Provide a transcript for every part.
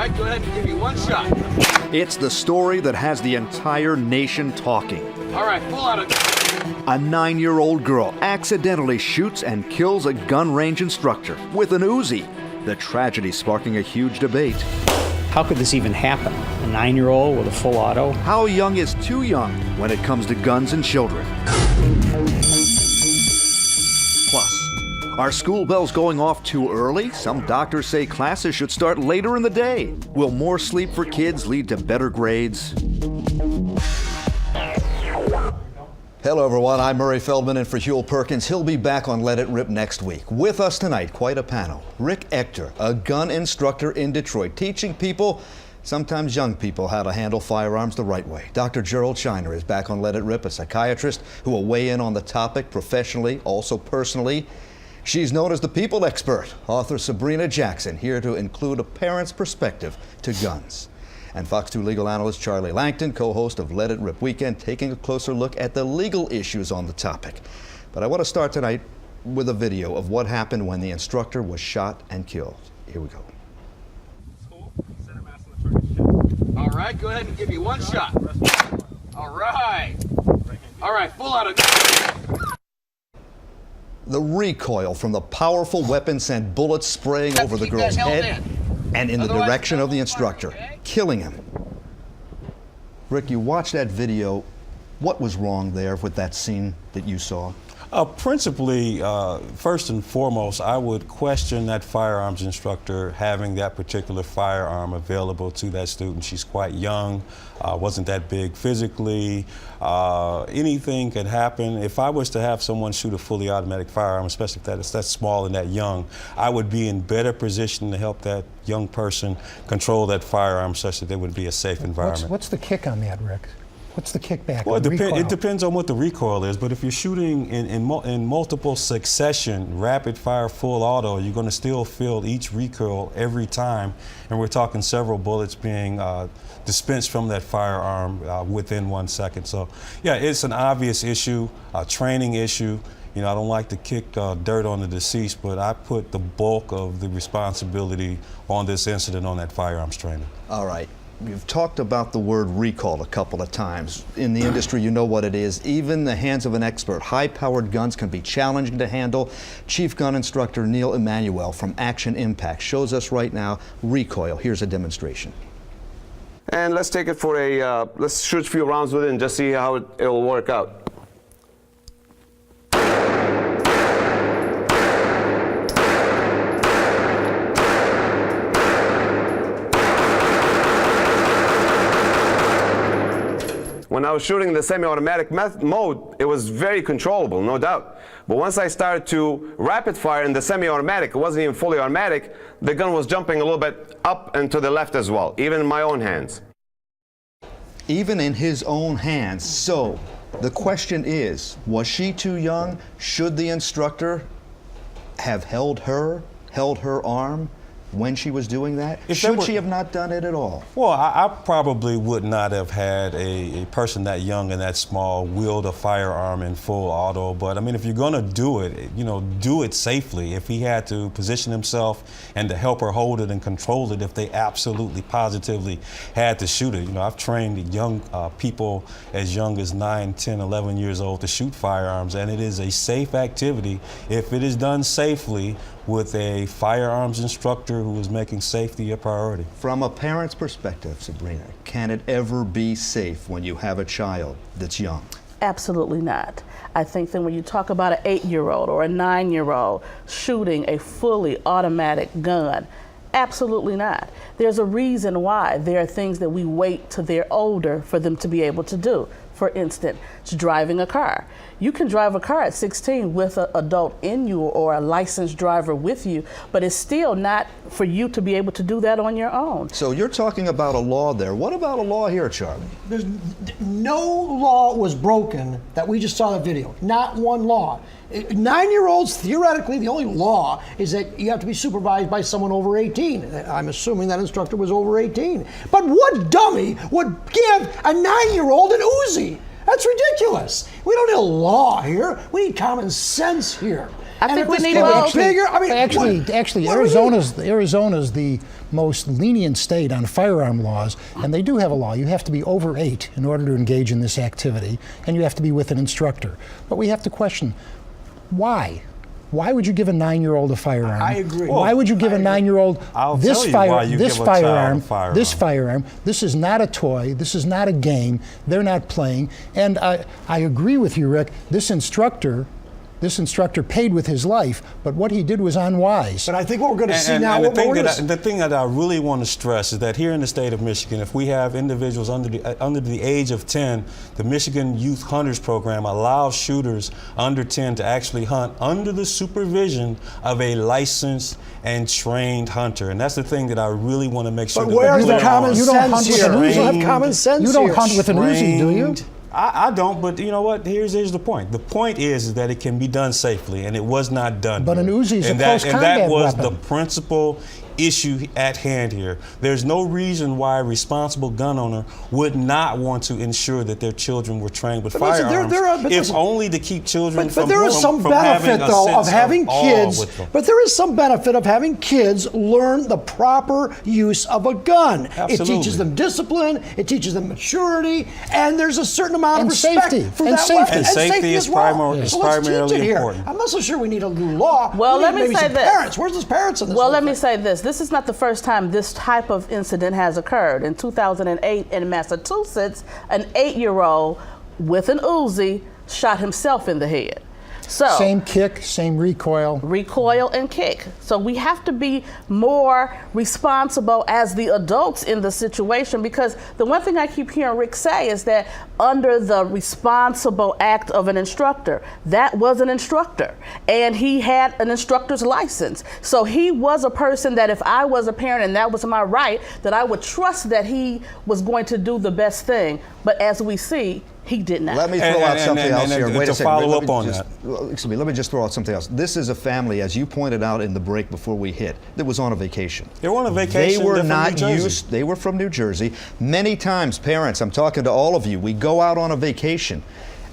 right, go ahead and give me one shot. It's the story that has the entire nation talking. All right, pull out a... A 9-year-old girl accidentally shoots and kills a gun range instructor with an Uzi. The tragedy sparking a huge debate. How could this even happen? A 9-year-old with a full auto? How young is too young when it comes to guns and children? Plus, are school bells going off too early? Some doctors say classes should start later in the day. Will more sleep for kids lead to better grades? Hello everyone, I'm Murray Feldman in for Huel Perkins. He'll be back on Let It Rip next week. With us tonight, quite a panel. Rick Ector, a gun instructor in Detroit, teaching people, sometimes young people, how to handle firearms the right way. Dr. Gerald Shiner is back on Let It Rip, a psychiatrist who will weigh in on the topic professionally, also personally. She's known as the people expert, author Sabrina Jackson, here to include a parent's perspective to guns. And Fox 2 legal analyst Charlie Langton, co-host of Let It Rip Weekend, taking a closer look at the legal issues on the topic. But I want to start tonight with a video of what happened when the instructor was shot and killed. Here we go. All right, go ahead and give me one shot. All right. All right, pull out a... The recoil from the powerful weapon sent bullets spraying over the girl's head and in the direction of the instructor, killing him. Rick, you watched that video. What was wrong there with that scene that you saw? Principally, first and foremost, I would question that firearms instructor having that particular firearm available to that student. She's quite young, wasn't that big physically. Anything could happen. If I was to have someone shoot a fully automatic firearm, especially if that's that small and that young, I would be in better position to help that young person control that firearm such that there would be a safe environment. What's the kick on that, Rick? What's the kickback? Well, it depends on what the recoil is, but if you're shooting in multiple succession, rapid fire, full auto, you're going to still feel each recoil every time, and we're talking several bullets being dispensed from that firearm within 1 second. So, yeah, it's an obvious issue, a training issue. You know, I don't like to kick dirt on the deceased, but I put the bulk of the responsibility on this incident on that firearms trainer. All right. You've talked about the word recall a couple of times. In the industry, you know what it is. Even in the hands of an expert, high-powered guns can be challenging to handle. Chief gun instructor Neil Emanuel from Action Impact shows us right now recoil. Here's a demonstration. And let's take it for a, let's shoot a few rounds with it and just see how it'll work out. When I was shooting in the semi-automatic mode, it was very controllable, no doubt. But once I started to rapid fire in the semi-automatic, it wasn't even fully automatic, the gun was jumping a little bit up and to the left as well, even in my own hands. Even in his own hands. So the question is, was she too young? Should the instructor have held her arm when she was doing that? Should she have not done it at all? Well, I probably would not have had a person that young and that small wield a firearm in full auto. But I mean, if you're going to do it, you know, do it safely. If he had to position himself and to help her hold it and control it, if they absolutely positively had to shoot it. You know, I've trained young people as young as 9, 10, 11 years old to shoot firearms, and it is a safe activity if it is done safely with a firearms instructor who is making safety a priority. From a parent's perspective, Sabrina, can it ever be safe when you have a child that's young? Absolutely not. I think that when you talk about an 8-year-old or a 9-year-old shooting a fully automatic gun, absolutely not. There's a reason why there are things that we wait till they're older for them to be able to do. For instance, driving a car. You can drive a car at 16 with an adult in you or a licensed driver with you, but it's still not for you to be able to do that on your own. So you're talking about a law there. What about a law here, Charlie? There's no law was broken that we just saw the video. Not one law. 9-year-olds, theoretically, the only law is that you have to be supervised by someone over 18. I'm assuming that instructor was over 18. But what dummy would give a 9-year-old an Uzi? That's ridiculous. We don't need a law here. We need common sense here. I think if we this need kid both. gets bigger, I mean, Actually, what do we need? Arizona's the most lenient state on firearm laws, and they do have a law. You have to be over 8 in order to engage in this activity, and you have to be with an instructor. But we have to question, why? Why would you give a 9-year-old a firearm? I agree. Why would you give a 9-year-old this firearm? This firearm. This is not a toy. This is not a game. They're not playing. And I agree with you, Rick. This instructor paid with his life, but what he did was unwise. But I think what we're going to see now. The thing that I really want to stress is that here in the state of Michigan, if we have individuals under the age of 10, the Michigan Youth Hunters Program allows shooters under 10 to actually hunt under the supervision of a licensed and trained hunter, and that's the thing that I really want to make sure. But where's the common sense here? You don't have common sense. You don't hunt with an Uzi, do you? I don't, but you know what? Here's the point. The point is that it can be done safely, and it was not done. But here. an Uzi is a close combat and that was weapon. the principal issue at hand here. There's no reason why a responsible gun owner would not want to ensure that their children were trained with firearms, if only to keep children from there is some benefit, though, of having kids. But there is some benefit of having kids learn the proper use of a gun. Absolutely. It teaches them discipline. It teaches them maturity, and there's a certain amount of respect for that weapon. And safety is primarily important. I'm not so sure we need a new law. Well, let me say this. Parents. Where's those parents in this? Well, let me say this. This is not the first time this type of incident has occurred. In 2008 in Massachusetts, an 8-year-old with an Uzi shot himself in the head. So same kick, same recoil. Recoil and kick. So we have to be more responsible as the adults in the situation, because the one thing I keep hearing Rick say is that under the responsible act of an instructor, that was an instructor, and he had an instructor's license. So he was a person that if I was a parent and that was my right, that I would trust that he was going to do the best thing. But as we see, he did not. Let me throw out something else here. Wait a second. Follow up on that. Excuse me. Let me just throw out something else. This is a family, as you pointed out in the break before we hit, that was on a vacation. They were on a vacation. They were from not New Jersey. used. They were from New Jersey. Many times, parents, I'm talking to all of you, we go out on a vacation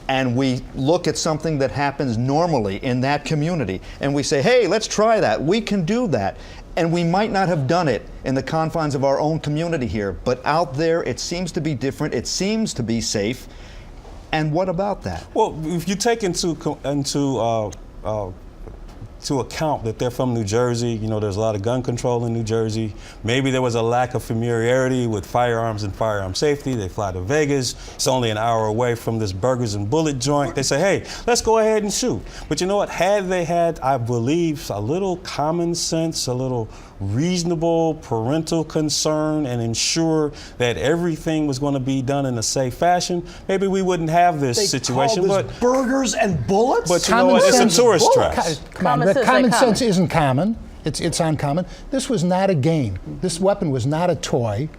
and we look at something that happens normally in that community and we say, hey, let's try that. We can do that. And we might not have done it in the confines of our own community here, but out there it seems to be different. It seems to be safe. And what about that? Well, if you take into account that they're from New Jersey, you know, there's a lot of gun control in New Jersey. Maybe there was a lack of familiarity with firearms and firearm safety. They fly to Vegas. It's only an hour away from this burgers and bullet joint. They say, hey, let's go ahead and shoot. But you know what? Had they had, I believe, a little common sense, a little reasonable parental concern, and ensure that everything was going to be done in a safe fashion, maybe we wouldn't have this situation. Call this burgers and bullets? But you know what? It's a tourist trap. Common sense isn't common. It's uncommon. This was not a game. This weapon was not a toy.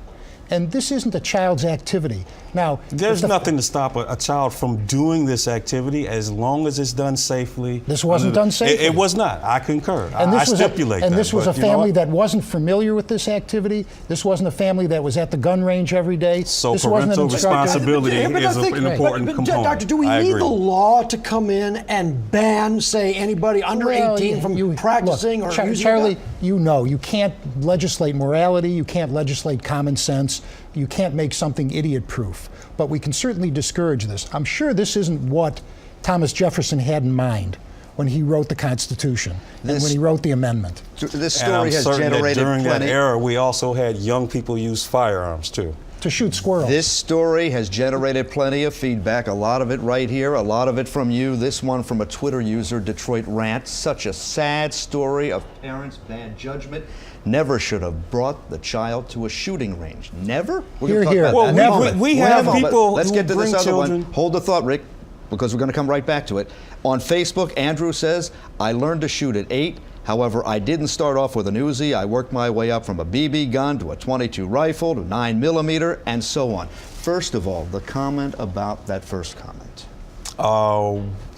And this isn't a child's activity. Now, there's nothing to stop a child from doing this activity as long as it's done safely. This wasn't done safely. It was not. I concur. And I stipulate that. And this was a family that wasn't familiar with this activity. This wasn't a family that was at the gun range every day. So this parental responsibility is an important component. Doctor, do we need the law to come in and ban, say, anybody under 18 from practicing or using Charlie, that? you can't legislate morality. You can't legislate common sense. You can't make something idiot-proof. But we can certainly discourage this. I'm sure this isn't what Thomas Jefferson had in mind when he wrote the Constitution and when he wrote the amendment. This story has generated during plenty. that era, we also had young people use firearms too. To shoot squirrels. This story has generated plenty of feedback, a lot of it right here, a lot of it from you. This one from a Twitter user, Detroit Rant. Such a sad story of parents' bad judgment. Never should have brought the child to a shooting range. Never? We're going to talk about that. Well, we have people Let's get to who this bring other children. one. Hold the thought, Rick, because we're going to come right back to it. On Facebook, Andrew says, I learned to shoot at 8. However, I didn't start off with an Uzi. I worked my way up from a BB gun to a .22 rifle to 9mm and so on. First of all, the comment about that first comment.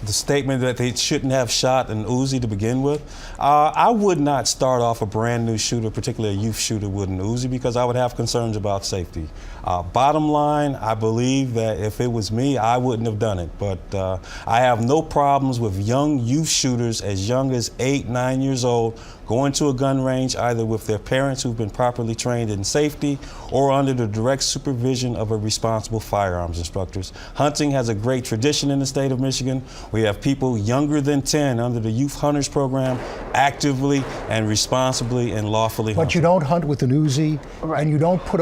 the statement that they shouldn't have shot an Uzi to begin with, I would not start off a brand new shooter, particularly a youth shooter, with an Uzi because I would have concerns about safety. Bottom line, I believe that if it was me, I wouldn't have done it. But I have no problems with young youth shooters as young as 8, 9 years old going to a gun range either with their parents who've been properly trained in safety or under the direct supervision of a responsible firearms instructors. Hunting has a great tradition in the state of Michigan. We have people younger than 10 under the Youth Hunters Program actively and responsibly and lawfully hunting. But you don't hunt with an Uzi, and you don't put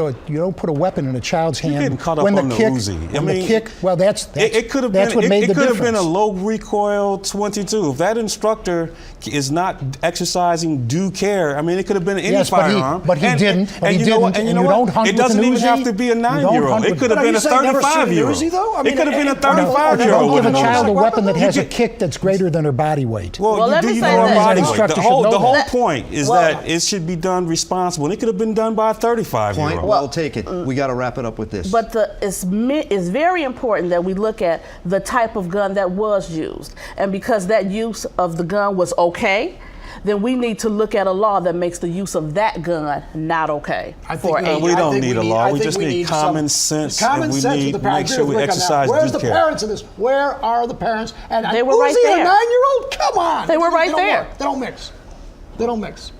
a weapon in a child's hand. You're getting caught up on the Uzi. I mean, the kick. Well, that's what made the difference. It could have been a low recoil 22. If that instructor is not exercising due care, I mean, it could have been any firearm. But he didn't. And you know what? It doesn't even have to be a 9-year-old. It could have been a 35-year-old. It could have been a 35-year-old. Give a child a weapon that has a kick that's greater than her body weight. Well, let me you say know her this. body weight. Instructor The should know whole that. point is that it should be done responsible. And it could have been done by a 35-year-old. Point well taken. We got to wrap it up with this. But it's very important that we look at the type of gun that was used. And because that use of the gun was okay, then we need to look at a law that makes the use of that gun not okay. We don't need a law. We just need common sense. Common sense we need with the to make parents. sure we exercise Where's due the care. parents in this? Where are the parents? And They were right there. A 9-year-old? Come on. They were right don't there. work. They don't mix. They don't mix.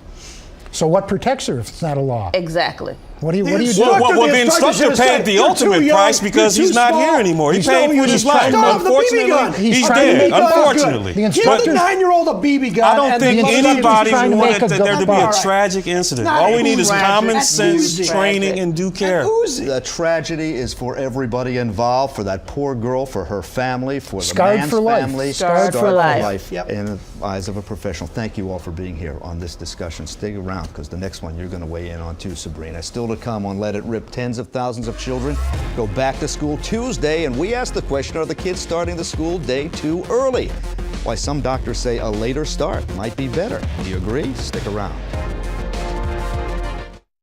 So what protects her if it's not a law? Exactly. What do you do? Well, the instructor paid the ultimate price because he's not here anymore. He paid for his life. Unfortunately, he's dead. Unfortunately. The Give the instructor 9-year-old a BB gun. I don't and think the anybody trying to wanted make a there to be a gun. tragic incident. Not All we need is tragic. common That's sense, Uzi. training, and due care. The tragedy is for everybody involved, for that poor girl, for her family, for the Scarred man's for life. family. Scarred for life. Yep. In the eyes of a professional. Thank you all for being here on this discussion. Stay around because the next one you're going to weigh in on too, Sabrina. Still to come on Let It Rip. Tens of thousands of children go back to school Tuesday, and we ask the question, are the kids starting the school day too early? Why some doctors say a later start might be better. Do you agree? Stick around.